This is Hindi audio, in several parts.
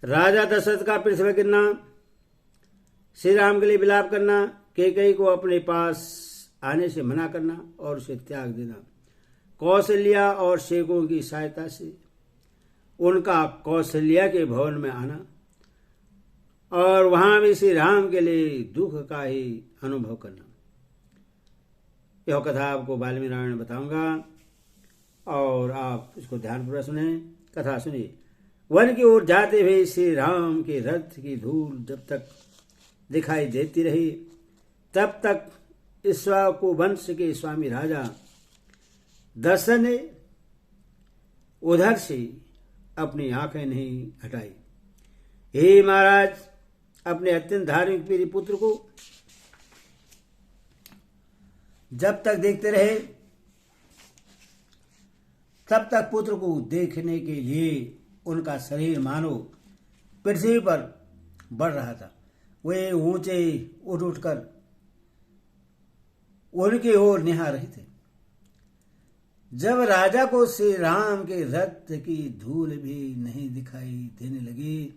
राजा दशरथ का पृथ्वी गिरना, श्री राम के लिए विलाप करना, कैकेयी को अपने पास आने से मना करना और उसे त्याग देना, कौशल्या और शेखों की सहायता से उनका कौशल्या के भवन में आना और वहां भी श्री राम के लिए दुख का ही अनुभव करना। यह कथा आपको वाल्मीकि रामायण में बताऊंगा और आप इसको ध्यानपूर्वक सुने। कथा सुनिए। वन की ओर जाते हुए श्री राम के रथ की धूल जब तक दिखाई देती रही तब तक इक्ष्वाकु वंश के स्वामी राजा दशरथ ने उधर से अपनी आंखें नहीं हटाई। हे महाराज, अपने अत्यंत धार्मिक प्रिय पुत्र को जब तक देखते रहे तब तक पुत्र को देखने के लिए उनका शरीर मानो पृथ्वी पर बढ़ रहा था। वे ऊंचे उठ उठकर उनकी ओर निहार रहे थे। जब राजा को श्री राम के रथ की धूल भी नहीं दिखाई देने लगी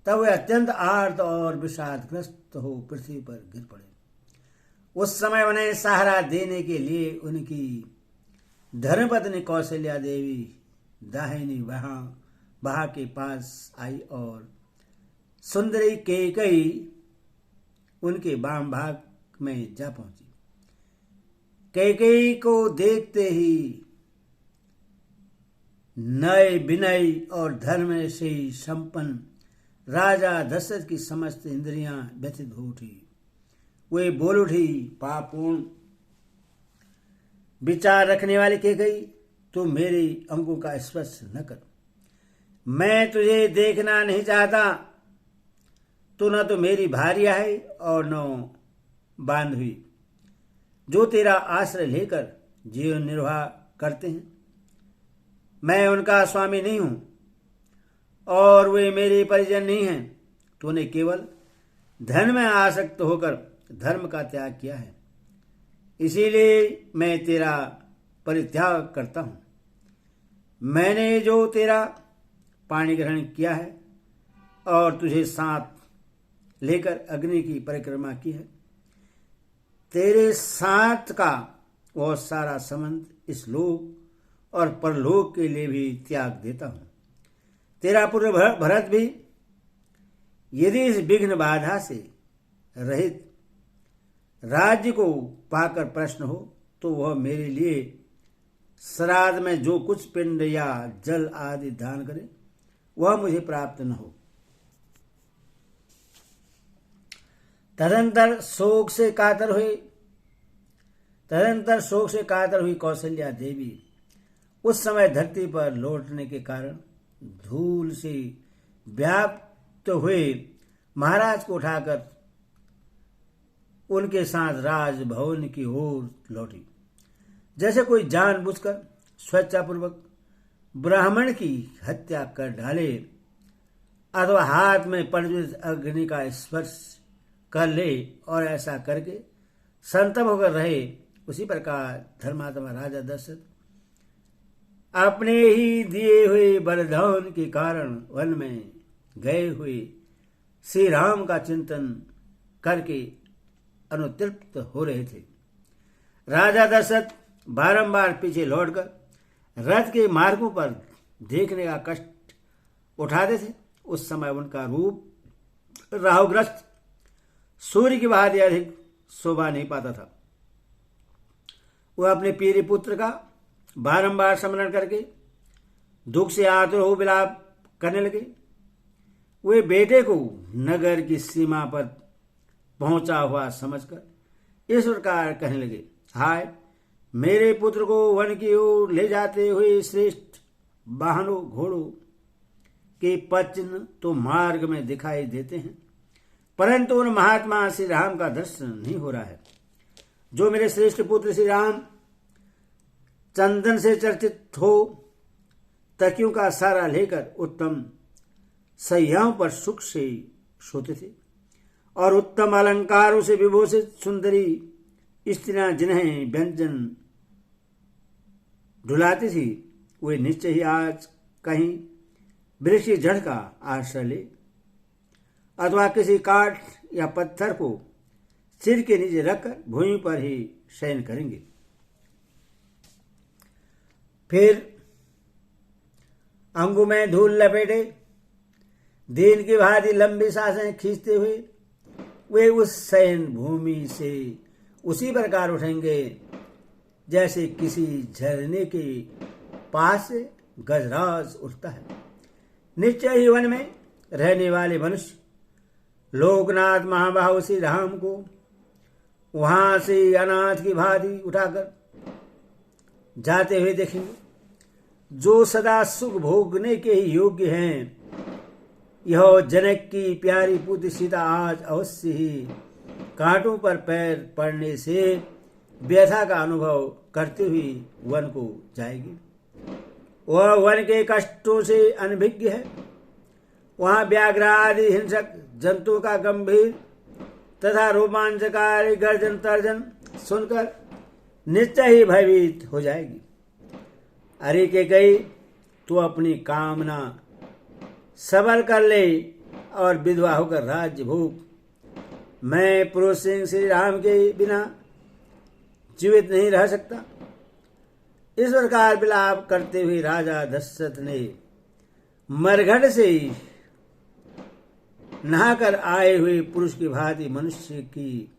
तब वे अत्यंत आर्त और विषादग्रस्त हो पृथ्वी पर गिर पड़े। उस समय उन्हें सहारा देने के लिए उनकी धर्मपत्नी कौशल्या देवी दाहिनी बहा के पास आई और सुंदरी कैकेयी उनके वाम भाग में जा पहुंची। कैकेयी को देखते ही नय विनय और धर्म से संपन्न राजा दशरथ की समस्त इंद्रियां व्यथित हो उठी। वे बोल उठी, पापूर्ण विचार रखने वाली कैकेयी, तू मेरे अंगों का स्पर्श न कर। मैं तुझे देखना नहीं चाहता। तू न तो मेरी भार्या है और न बांधवी जो तेरा आश्रय लेकर जीवन निर्वाह करते हैं। मैं उनका स्वामी नहीं हूं और वे मेरे परिजन नहीं हैं। तूने केवल धन में आसक्त होकर धर्म का त्याग किया है, इसीलिए मैं तेरा परित्याग करता हूं। मैंने जो तेरा पाणी ग्रहण किया है और तुझे साथ लेकर अग्नि की परिक्रमा की है, तेरे साथ का वह सारा संबंध इस लोक और परलोक के लिए भी त्याग देता हूं। तेरा पुत्र भरत भी यदि इस विघ्न बाधा से रहित राज्य को पाकर प्रश्न हो तो वह मेरे लिए श्राद्ध में जो कुछ पिंड या जल आदि दान करे वह मुझे प्राप्त न हो। तदंतर शोक से कातर हुई कौशल्या देवी उस समय धरती पर लौटने के कारण धूल से व्याप्त हुए महाराज को उठाकर उनके साथ राजभवन की ओर लौटी। जैसे कोई जानबूझकर स्वेच्छापूर्वक ब्राह्मण की हत्या कर डाले अथवा हाथ में प्रज्वलित अग्नि का स्पर्श कर ले और ऐसा करके संतप्त होकर रहे, उसी प्रकार धर्मात्मा राजा दशरथ अपने ही दिए हुए वरदान के कारण वन में गए हुए श्री राम का चिंतन करके अनुतृप्त हो रहे थे। राजा दशरथ बारंबार पीछे लौटकर रथ के मार्गों पर देखने का कष्ट उठाते थे। उस समय उनका रूप राहुग्रस्त सूर्य की भांति अधिक शोभा नहीं पाता था। वह अपने प्रिय पुत्र का बारंबार स्मरण करके दुख से आतुर हो विलाप करने लगे। वे बेटे को नगर की सीमा पर पहुंचा हुआ समझकर इस प्रकार कहने लगे, हाय, मेरे पुत्र को वन की ओर ले जाते हुए श्रेष्ठ वाहनों घोड़ों के पचिन्ह तो मार्ग में दिखाई देते हैं, परंतु उन महात्मा श्री राम का दर्शन नहीं हो रहा है। जो मेरे श्रेष्ठ पुत्र श्री राम चंदन से चर्चित हो तकियों का सहारा लेकर उत्तम सैयाओं पर सुख से सोते थे और उत्तम अलंकारों से विभूषित सुंदरी स्त्रियां जिन्हें व्यंजन ढुलाती थी, वे निश्चय ही आज कहीं वृक्ष की जड़ का आश्रय ले अथवा किसी काठ या पत्थर को सिर के नीचे रखकर भूमि पर ही शयन करेंगे। फिर अंगों में धूल लपेटे दिन की भांति लंबी सांसें खींचते हुए वे उस शयन भूमि से उसी प्रकार उठेंगे जैसे किसी झरने के पास से गजराज उठता है। निश्चय ही वन में रहने वाले मनुष्य लोकनाथ महाबाहु श्री राम को वहां से अनाथ की भांति उठाकर जाते हुए देखेंगे, जो सदा सुख भोगने के ही योग्य हैं। यह जनक की प्यारी पुत्र सीता आज अवश्य ही कांटों पर पैर पड़ने से व्यथा का अनुभव करते हुए वन को जाएगी। वह वन के कष्टों से अनभिज्ञ है। वहां व्याघ्र आदि हिंसक जंतुओं का गंभीर तथा रोमांचकारी गर्जन तर्जन सुनकर निश्चय ही भयभीत हो जाएगी। अरे के गई तू अपनी कामना सबर कर ले और विधवा होकर राज्य भोग। मैं पुरुष सिंह श्री राम के बिना जीवित नहीं रह सकता। इस प्रकार विलाप करते हुए राजा दशरथ ने मरघट से नहाकर आए हुए पुरुष की भांति मनुष्य की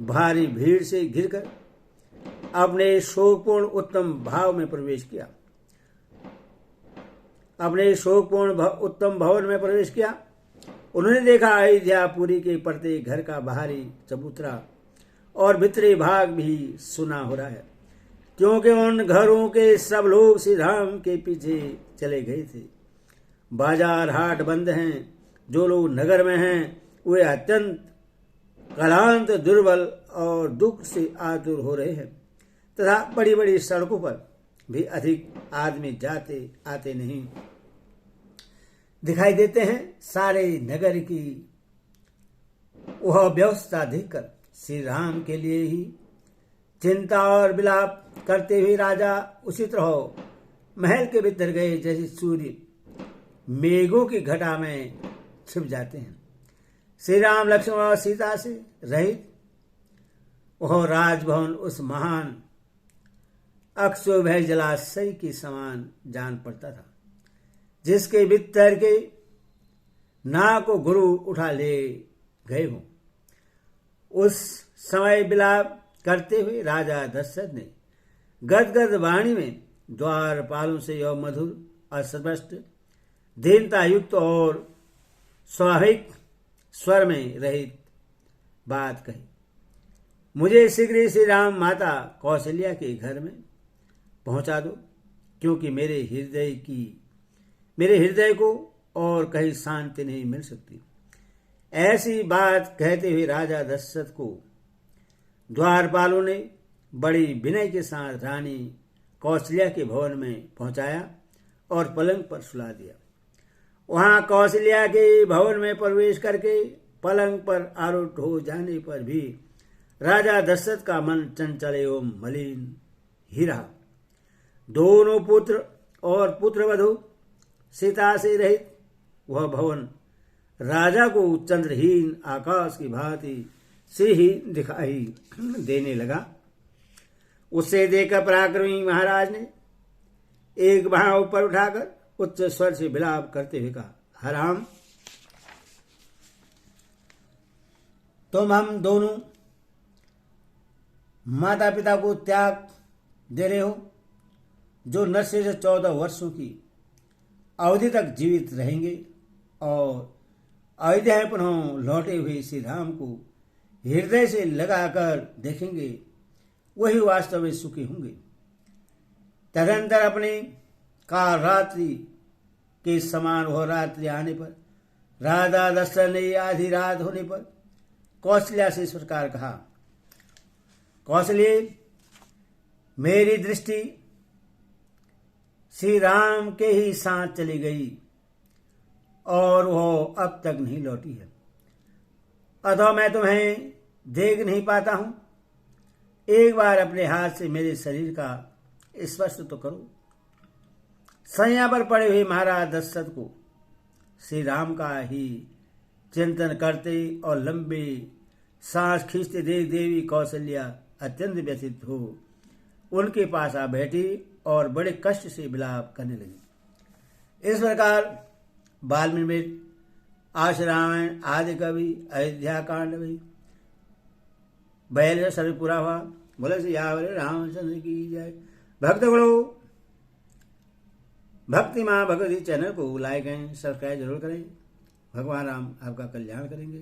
भारी भीड़ से घिरकर अपने शोकपूर्ण उत्तम भाव में प्रवेश किया। अपने शोकपूर्ण उत्तम भवन में प्रवेश किया। उन्होंने देखा अयोध्यापुरी के प्रत्येक घर का बाहरी चबूतरा और भीतरी भाग भी सुना हो रहा है, क्योंकि उन घरों के सब लोग श्री राम के पीछे चले गए थे। बाजार हाट बंद हैं। जो लोग नगर में हैं वे अत्यंत क्लांत, दुर्बल और दुख से आतुर हो रहे हैं तथा बड़ी बड़ी सड़कों पर भी अधिक आदमी जाते आते नहीं दिखाई देते हैं। सारे नगर की वह व्यवस्था देखकर श्री राम के लिए ही चिंता और विलाप करते हुए राजा उसी तरह महल के भीतर गए जैसे सूर्य मेघों की घटा में छिप जाते हैं। श्री राम लक्ष्मण और सीता से रहित वह राजभवन उस महान अक्षोभय जलाशय के समान जान पड़ता था, जिसके भीतर के नाव को गुरु उठा ले गए हों। उस समय विलाप करते हुए राजा दशरथ ने गदगद वाणी में द्वारपालों से यह मधुर अस्पष्ट दीनता युक्त और स्वाभाविक स्वर में रहित बात कही, मुझे शीघ्र ही श्री राम माता कौशल्या के घर में पहुंचा दो, क्योंकि मेरे हृदय को और कहीं शांति नहीं मिल सकती। ऐसी बात कहते हुए राजा दशरथ को द्वारपालों ने बड़ी विनय के साथ रानी कौशल्या के भवन में पहुंचाया और पलंग पर सुला दिया। वहां कौशल्या के भवन में प्रवेश करके पलंग पर आरूढ़ हो जाने पर भी राजा दशरथ का मन चंचल एवं मलिन ही रहा। दोनों पुत्र और पुत्रवधू सीता से रहित वह भवन राजा को चंद्रहीन आकाश की भांति से ही दिखाई देने लगा। उसे देखकर पराक्रमी महाराज ने एक बाण ऊपर उठाकर उच्च स्वर से विलाप करते हुए कहा, हराम, तुम हम दोनों माता पिता को त्याग दे रहे हो, जो नशे से 14 वर्षों की अवधि तक जीवित रहेंगे और अयोध्या में पुनः लौटे हुए श्री राम को हृदय से लगाकर देखेंगे, वही वास्तव में सुखी होंगे। तदंतर अपने काल रात्रि के समान वह रात्रि आने पर राजा दशरथ ने आधी रात होने पर कौशल्या से इस प्रकार कहा, कौशल्य, मेरी दृष्टि श्री राम के ही साथ चली गई और वह अब तक नहीं लौटी है, अतः मैं तुम्हें देख नहीं पाता हूं। एक बार अपने हाथ से मेरे शरीर का स्पर्श तो करो। सैया पर पड़े हुए महाराज दशरथ को श्री राम का ही चिंतन करते और लंबे सांस खींचते देख देवी कौशल्या अत्यंत व्यथित हो उनके पास आ बैठी और बड़े कष्ट से विलाप करने लगी। इस प्रकार वाल्मीकि आशु रामायण आदि कवि अयोध्या कांड भी बहल सर्व पूरा हुआ। बोले से यावरे रामचंद्र की जय। भक्तगणों, भक्ति माँ भगवती चैनल को लाइक एंड सब्सक्राइब जरूर करें। भगवान राम आपका कल्याण करेंगे।